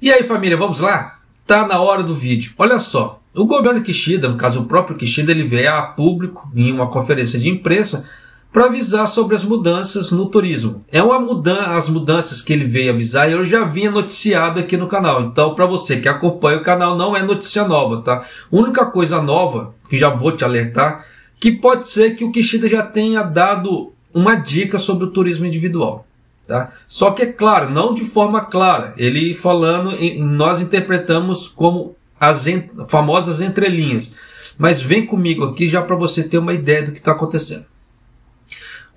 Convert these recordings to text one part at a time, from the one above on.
E aí, família, vamos lá? Tá na hora do vídeo. Olha só, o governo Kishida, no caso o próprio Kishida, ele veio a público em uma conferência de imprensa para avisar sobre as mudanças no turismo. As mudanças que ele veio avisar, eu já vinha noticiado aqui no canal. Então, para você que acompanha o canal, não é notícia nova, tá? A única coisa nova, que já vou te alertar, que pode ser que o Kishida já tenha dado uma dica sobre o turismo individual. Tá? Só que é claro, não de forma clara, ele falando, nós interpretamos como as famosas entrelinhas, mas vem comigo aqui já para você ter uma ideia do que está acontecendo.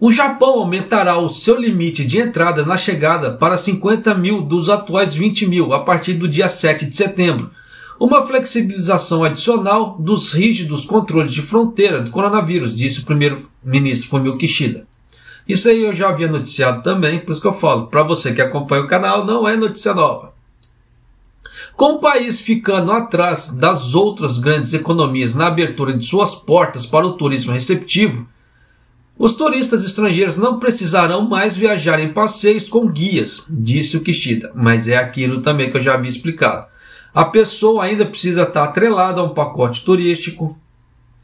O Japão aumentará o seu limite de entrada na chegada para 50 mil dos atuais 20 mil a partir do dia 7 de setembro, uma flexibilização adicional dos rígidos controles de fronteira do coronavírus, disse o primeiro-ministro Fumio Kishida. Isso aí eu já havia noticiado também, por isso que eu falo, para você que acompanha o canal, não é notícia nova. Com o país ficando atrás das outras grandes economias na abertura de suas portas para o turismo receptivo, os turistas estrangeiros não precisarão mais viajar em passeios com guias, disse o Kishida, mas é aquilo também que eu já havia explicado. A pessoa ainda precisa estar atrelada a um pacote turístico,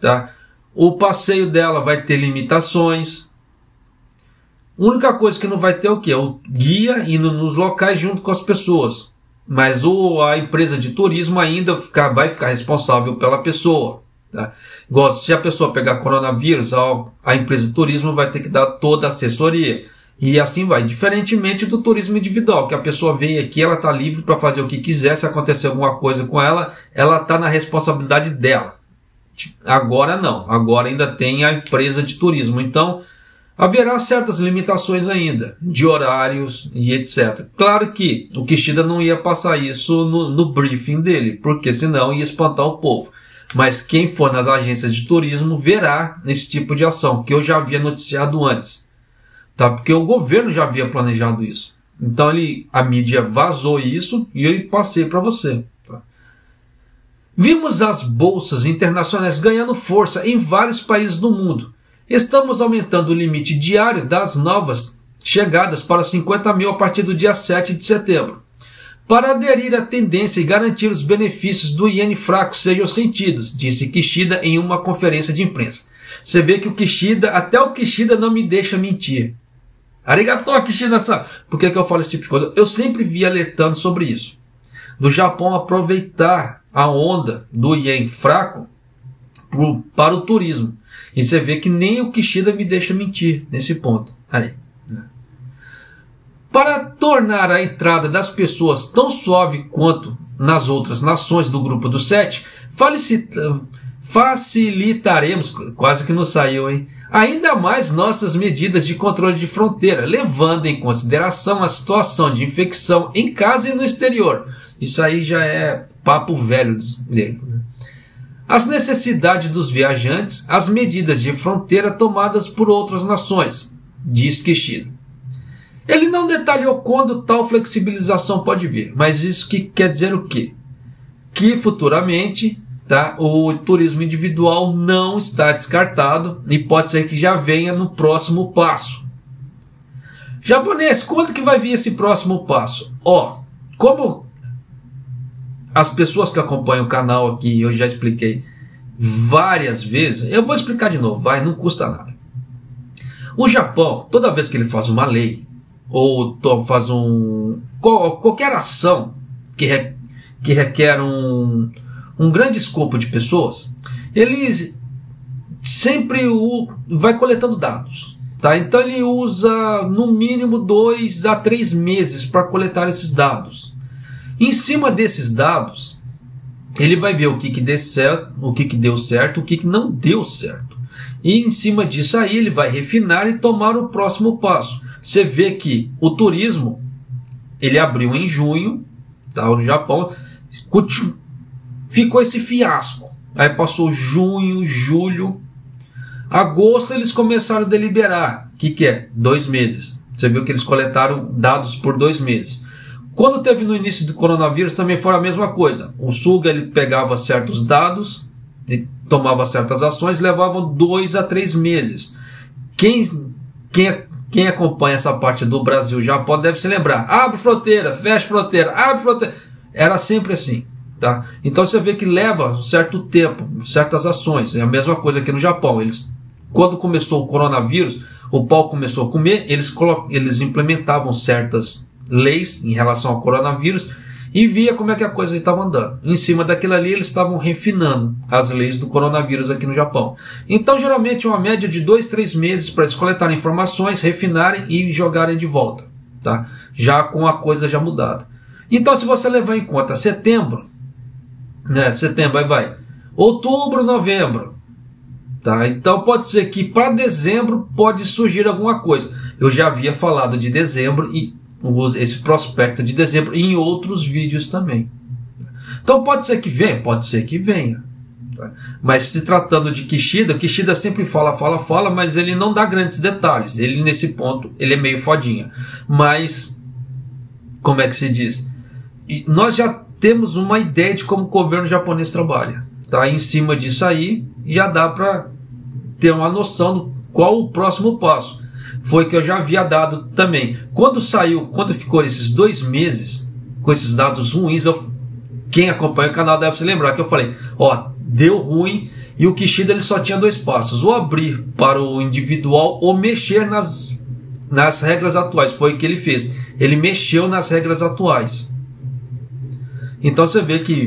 tá? O passeio dela vai ter limitações. A única coisa que não vai ter é o quê? O guia indo nos locais junto com as pessoas. Mas a empresa de turismo ainda vai ficar responsável pela pessoa. Tá? Igual, se a pessoa pegar coronavírus, a empresa de turismo vai ter que dar toda a assessoria. E assim vai. Diferentemente do turismo individual, que a pessoa vem aqui, ela está livre para fazer o que quiser. Se acontecer alguma coisa com ela, ela está na responsabilidade dela. Agora não. Agora ainda tem a empresa de turismo. Então, haverá certas limitações ainda, de horários e etc. Claro que o Kishida não ia passar isso no briefing dele, porque senão ia espantar o povo. Mas quem for nas agências de turismo verá esse tipo de ação, que eu já havia noticiado antes. Tá? Porque o governo já havia planejado isso. Então a mídia vazou isso e eu passei para você. Tá? Vimos as bolsas internacionais ganhando força em vários países do mundo. Estamos aumentando o limite diário das novas chegadas para 50 mil a partir do dia 7 de setembro. Para aderir à tendência e garantir os benefícios do iene fraco sejam sentidos, disse Kishida em uma conferência de imprensa. Você vê que até o Kishida não me deixa mentir. Arigato, Kishida-san! Por que eu falo esse tipo de coisa? Eu sempre vi alertando sobre isso. Do Japão aproveitar a onda do iene fraco para o turismo. E você vê que nem o Kishida me deixa mentir nesse ponto. Aí. Para tornar a entrada das pessoas tão suave quanto nas outras nações do grupo dos 7, facilitaremos, quase que não saiu, hein? Ainda mais nossas medidas de controle de fronteira, levando em consideração a situação de infecção em casa e no exterior. Isso aí já é papo velho dele, né? As necessidades dos viajantes, as medidas de fronteira tomadas por outras nações, diz Kishida. Ele não detalhou quando tal flexibilização pode vir, mas isso que quer dizer o quê? Que futuramente, tá, o turismo individual não está descartado e pode ser que já venha no próximo passo. Japonês, quando que vai vir esse próximo passo? Como as pessoas que acompanham o canal aqui, eu já expliquei várias vezes, eu vou explicar de novo, não custa nada. O Japão, toda vez que ele faz uma lei, ou faz qualquer ação que requer um grande escopo de pessoas, ele sempre vai coletando dados. Tá? Então ele usa no mínimo 2 a 3 meses para coletar esses dados. Em cima desses dados, ele vai ver o que deu certo, o que deu certo, o que não deu certo. E em cima disso aí ele vai refinar e tomar o próximo passo. Você vê que o turismo, ele abriu em junho, tá, no Japão, ficou esse fiasco. Aí passou junho, julho, agosto eles começaram a deliberar. O que é? 2 meses. Você viu que eles coletaram dados por 2 meses. Quando teve no início do coronavírus também foi a mesma coisa. O Suga ele pegava certos dados, ele tomava certas ações, levavam 2 a 3 meses. Quem acompanha essa parte do Brasil e Japão deve se lembrar. Abre fronteira, fecha fronteira, abre fronteira. era sempre assim. Tá? Então você vê que leva um certo tempo, certas ações. É a mesma coisa aqui no Japão. Quando começou o coronavírus, o pau começou a comer, eles implementavam certas leis em relação ao coronavírus e via como é que a coisa estava andando. Em cima daquilo ali, eles estavam refinando as leis do coronavírus aqui no Japão. Então, geralmente, uma média de 2, 3 meses para eles coletarem informações, refinarem e jogarem de volta. Tá? Já com a coisa já mudada. Então, se você levar em conta setembro, né? Setembro, vai. Outubro, novembro. Tá? Então, pode ser que para dezembro pode surgir alguma coisa. Eu já havia falado de dezembro e esse prospecto de dezembro em outros vídeos também. Então pode ser que venha. Tá? Mas se tratando de Kishida, o Kishida sempre fala, mas ele não dá grandes detalhes. Ele nesse ponto, ele é meio fodinha. Mas, como é que se diz? Nós já temos uma ideia de como o governo japonês trabalha. Tá? Em cima disso aí, já dá para ter uma noção do qual o próximo passo. Foi que eu já havia dado também. Quando ficou esses 2 meses com esses dados ruins, quem acompanha o canal deve se lembrar que eu falei, deu ruim e o Kishida ele só tinha 2 passos, ou abrir para o individual ou mexer nas regras atuais. Foi o que ele fez. Ele mexeu nas regras atuais. Então você vê que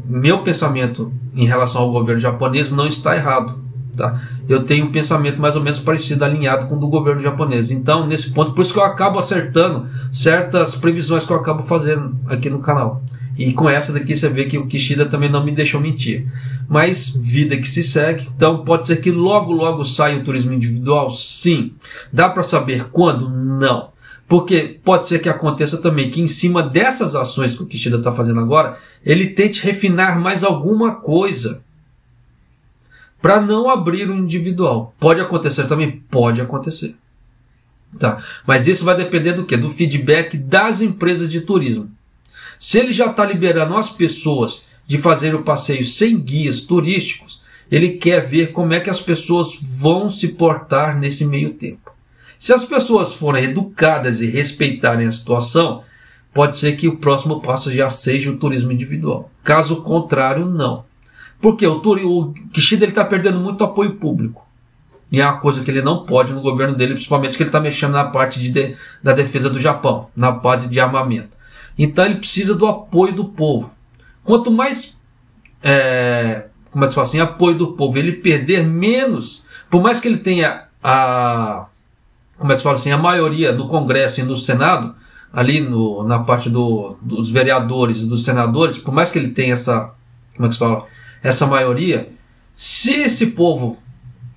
meu pensamento em relação ao governo japonês não está errado. Tá? Eu tenho um pensamento mais ou menos parecido, alinhado com o do governo japonês. Então, nesse ponto, por isso que eu acabo acertando certas previsões que eu acabo fazendo aqui no canal. E com essa daqui você vê que o Kishida também não me deixou mentir. Mas, vida que se segue. Então, pode ser que logo saia o turismo individual? Sim. Dá para saber quando? Não. Porque pode ser que aconteça também que em cima dessas ações que o Kishida está fazendo agora, ele tente refinar mais alguma coisa para não abrir o individual. Pode acontecer também? Pode acontecer. Tá? Mas isso vai depender do quê? Do feedback das empresas de turismo. Se ele já está liberando as pessoas de fazer o passeio sem guias turísticos, ele quer ver como é que as pessoas vão se portar nesse meio tempo. Se as pessoas forem educadas e respeitarem a situação, pode ser que o próximo passo já seja o turismo individual. Caso contrário, não. Porque o Kishida está perdendo muito apoio público. E é uma coisa que ele não pode no governo dele, principalmente que ele está mexendo na parte da defesa do Japão, na base de armamento. Então ele precisa do apoio do povo. Quanto mais apoio do povo ele perder, menos, por mais que ele tenha a maioria do Congresso e do Senado, ali na parte dos vereadores e dos senadores, por mais que ele tenha essa maioria, se esse povo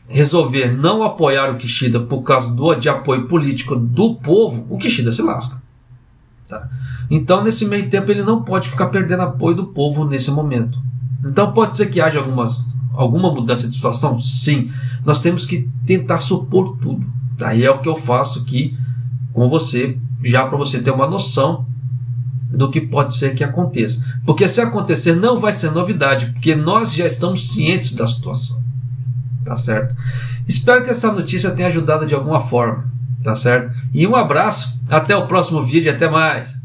resolver não apoiar o Kishida por causa de apoio político do povo, o Kishida se lasca. Tá? Então, nesse meio tempo, ele não pode ficar perdendo apoio do povo nesse momento. Então, pode ser que haja alguma mudança de situação? Sim. Nós temos que tentar supor tudo. Aí é o que eu faço aqui com você, já para você ter uma noção do que pode ser que aconteça. Porque se acontecer não vai ser novidade, porque nós já estamos cientes da situação. Tá certo? Espero que essa notícia tenha ajudado de alguma forma. Tá certo? E um abraço, até o próximo vídeo, até mais!